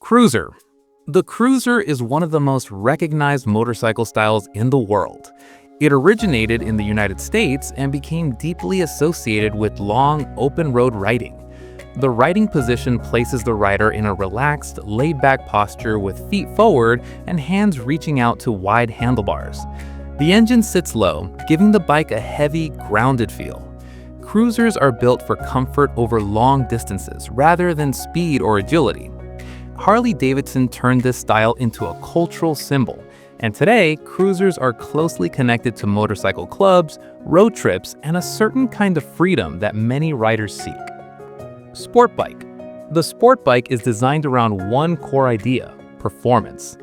Cruiser. The Cruiser is one of the most recognized motorcycle styles in the world. It originated in the United States and became deeply associated with long, open-road riding. The riding position places the rider in a relaxed, laid-back posture with feet forward and hands reaching out to wide handlebars. The engine sits low, giving the bike a heavy, grounded feel. Cruisers are built for comfort over long distances rather than speed or agility. Harley-Davidson turned this style into a cultural symbol, and today, cruisers are closely connected to motorcycle clubs, road trips, and a certain kind of freedom that many riders seek. Sport bike. The sport bike is designed around one core idea: performance.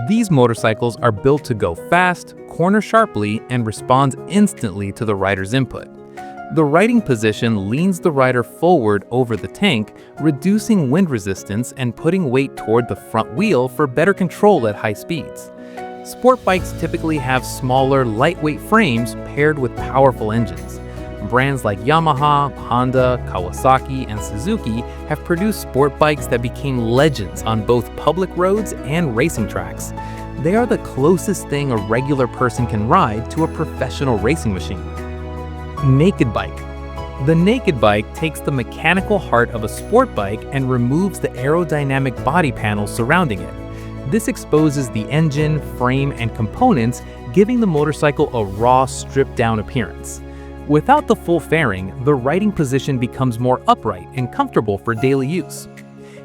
These motorcycles are built to go fast, corner sharply, and respond instantly to the rider's input. The riding position leans the rider forward over the tank, reducing wind resistance and putting weight toward the front wheel for better control at high speeds. Sport bikes typically have smaller, lightweight frames paired with powerful engines. Brands like Yamaha, Honda, Kawasaki, and Suzuki have produced sport bikes that became legends on both public roads and racing tracks. They are the closest thing a regular person can ride to a professional racing machine. Naked bike. The naked bike takes the mechanical heart of a sport bike and removes the aerodynamic body panels surrounding it. This exposes the engine, frame, and components, giving the motorcycle a raw, stripped-down appearance. Without the full fairing, the riding position becomes more upright and comfortable for daily use.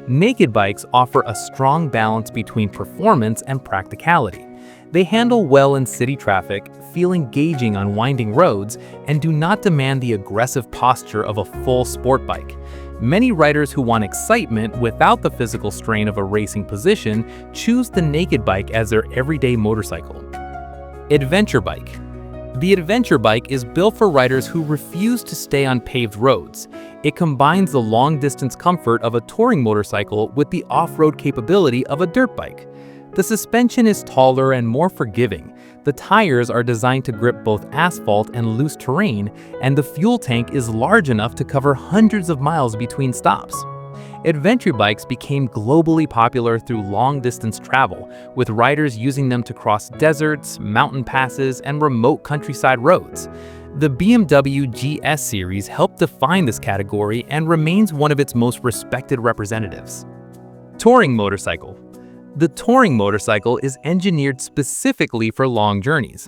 Naked bikes offer a strong balance between performance and practicality. They handle well in city traffic, feel engaging on winding roads, and do not demand the aggressive posture of a full sport bike. Many riders who want excitement without the physical strain of a racing position choose the naked bike as their everyday motorcycle. Adventure bike. The adventure bike is built for riders who refuse to stay on paved roads. It combines the long-distance comfort of a touring motorcycle with the off-road capability of a dirt bike. The suspension is taller and more forgiving. The tires are designed to grip both asphalt and loose terrain, and the fuel tank is large enough to cover hundreds of miles between stops. Adventure bikes became globally popular through long-distance travel, with riders using them to cross deserts, mountain passes, and remote countryside roads. The BMW GS series helped define this category and remains one of its most respected representatives. Touring motorcycle. The touring motorcycle is engineered specifically for long journeys.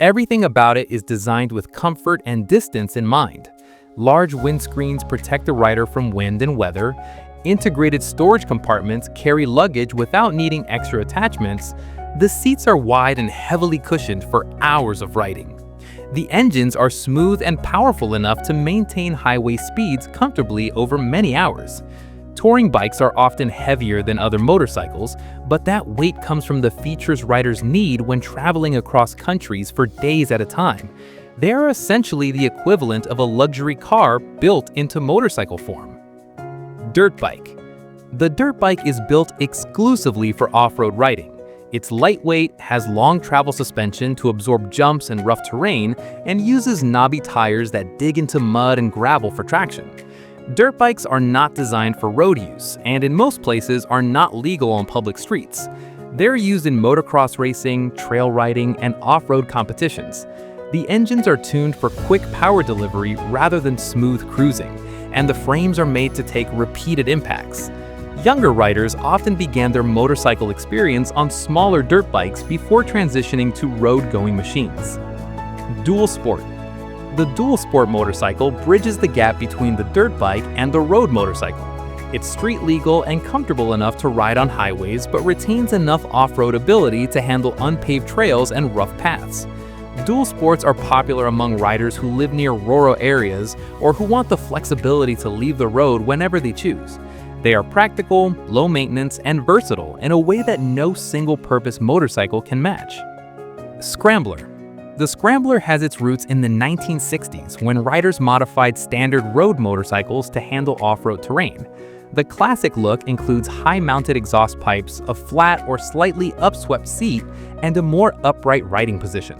Everything about it is designed with comfort and distance in mind. Large windscreens protect the rider from wind and weather. Integrated storage compartments carry luggage without needing extra attachments. The seats are wide and heavily cushioned for hours of riding. The engines are smooth and powerful enough to maintain highway speeds comfortably over many hours. Touring bikes are often heavier than other motorcycles, but that weight comes from the features riders need when traveling across countries for days at a time. They are essentially the equivalent of a luxury car built into motorcycle form. Dirt bike. The dirt bike is built exclusively for off-road riding. It's lightweight, has long travel suspension to absorb jumps and rough terrain, and uses knobby tires that dig into mud and gravel for traction. Dirt bikes are not designed for road use, and in most places are not legal on public streets. They're used in motocross racing, trail riding, and off-road competitions. The engines are tuned for quick power delivery rather than smooth cruising, and the frames are made to take repeated impacts. Younger riders often began their motorcycle experience on smaller dirt bikes before transitioning to road-going machines. Dual sport. The dual sport motorcycle bridges the gap between the dirt bike and the road motorcycle. It's street legal and comfortable enough to ride on highways, but retains enough off-road ability to handle unpaved trails and rough paths. Dual sports are popular among riders who live near rural areas or who want the flexibility to leave the road whenever they choose. They are practical, low maintenance, and versatile in a way that no single-purpose motorcycle can match. Scrambler. The Scrambler has its roots in the 1960s when riders modified standard road motorcycles to handle off-road terrain. The classic look includes high-mounted exhaust pipes, a flat or slightly upswept seat, and a more upright riding position.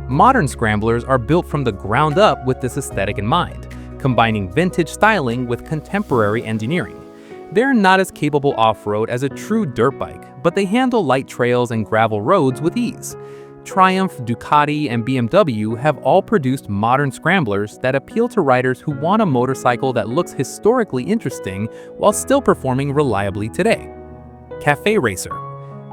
Modern Scramblers are built from the ground up with this aesthetic in mind, combining vintage styling with contemporary engineering. They're not as capable off-road as a true dirt bike, but they handle light trails and gravel roads with ease. Triumph, Ducati, and BMW have all produced modern scramblers that appeal to riders who want a motorcycle that looks historically interesting while still performing reliably today. Cafe Racer.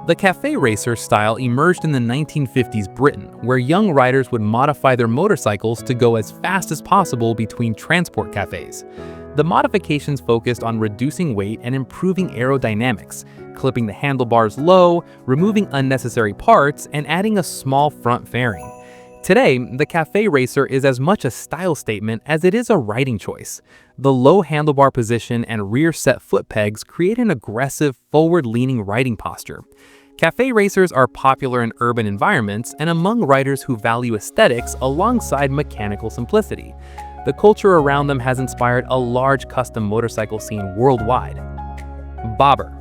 The cafe racer style emerged in the 1950s Britain, where young riders would modify their motorcycles to go as fast as possible between transport cafes. The modifications focused on reducing weight and improving aerodynamics, clipping the handlebars low, removing unnecessary parts, and adding a small front fairing. Today, the cafe racer is as much a style statement as it is a riding choice. The low handlebar position and rear set foot pegs create an aggressive, forward-leaning riding posture. Cafe racers are popular in urban environments and among riders who value aesthetics alongside mechanical simplicity. The culture around them has inspired a large custom motorcycle scene worldwide. Bobber.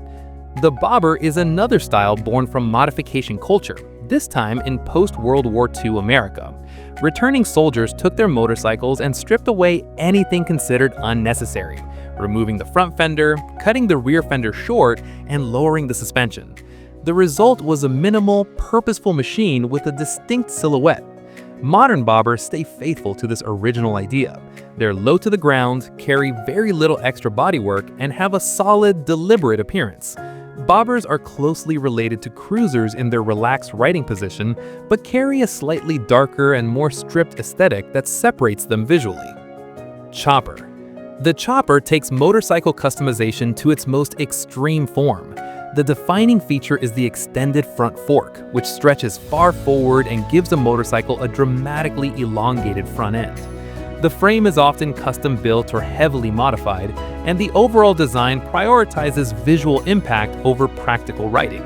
The bobber is another style born from modification culture, this time in post-World War II America. Returning soldiers took their motorcycles and stripped away anything considered unnecessary, removing the front fender, cutting the rear fender short, and lowering the suspension. The result was a minimal, purposeful machine with a distinct silhouette. Modern bobbers stay faithful to this original idea. They're low to the ground, carry very little extra bodywork, and have a solid, deliberate appearance. Bobbers are closely related to cruisers in their relaxed riding position, but carry a slightly darker and more stripped aesthetic that separates them visually. Chopper. The chopper takes motorcycle customization to its most extreme form. The defining feature is the extended front fork, which stretches far forward and gives a motorcycle a dramatically elongated front end. The frame is often custom built or heavily modified, and the overall design prioritizes visual impact over practical riding.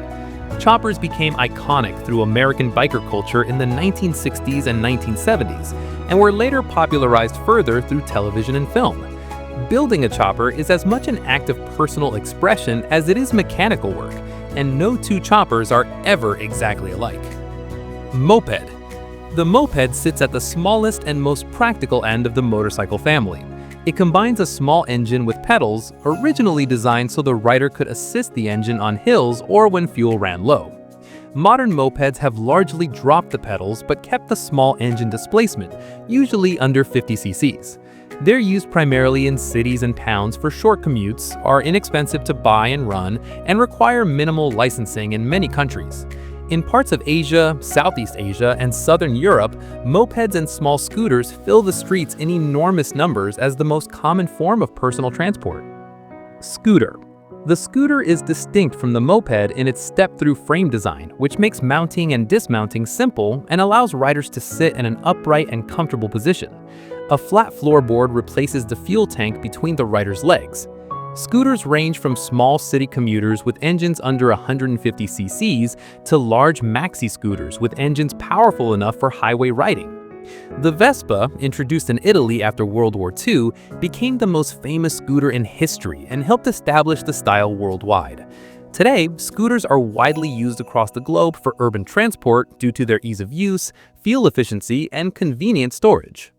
Choppers became iconic through American biker culture in the 1960s and 1970s, and were later popularized further through television and film. Building a chopper is as much an act of personal expression as it is mechanical work, and no two choppers are ever exactly alike. Moped. The moped sits at the smallest and most practical end of the motorcycle family. It combines a small engine with pedals, originally designed so the rider could assist the engine on hills or when fuel ran low. Modern mopeds have largely dropped the pedals but kept the small engine displacement, usually under 50 cc's. They're used primarily in cities and towns for short commutes, are inexpensive to buy and run, and require minimal licensing in many countries. In parts of Asia, Southeast Asia, and Southern Europe, mopeds and small scooters fill the streets in enormous numbers as the most common form of personal transport. Scooter. The scooter is distinct from the moped in its step-through frame design, which makes mounting and dismounting simple and allows riders to sit in an upright and comfortable position. A flat floorboard replaces the fuel tank between the rider's legs. Scooters range from small city commuters with engines under 150 cc's to large maxi scooters with engines powerful enough for highway riding. The Vespa, introduced in Italy after World War II, became the most famous scooter in history and helped establish the style worldwide. Today, scooters are widely used across the globe for urban transport due to their ease of use, fuel efficiency, and convenient storage.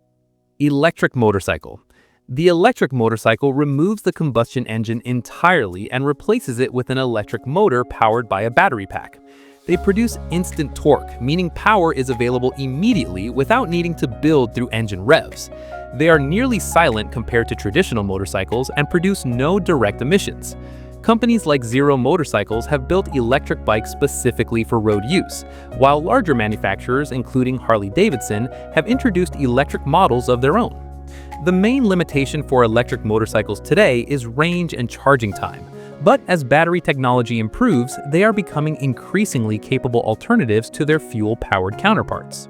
Electric motorcycle. The electric motorcycle removes the combustion engine entirely and replaces it with an electric motor powered by a battery pack. They produce instant torque, meaning power is available immediately without needing to build through engine revs. They are nearly silent compared to traditional motorcycles and produce no direct emissions. Companies like Zero Motorcycles have built electric bikes specifically for road use, while larger manufacturers, including Harley-Davidson, have introduced electric models of their own. The main limitation for electric motorcycles today is range and charging time, but as battery technology improves, they are becoming increasingly capable alternatives to their fuel-powered counterparts.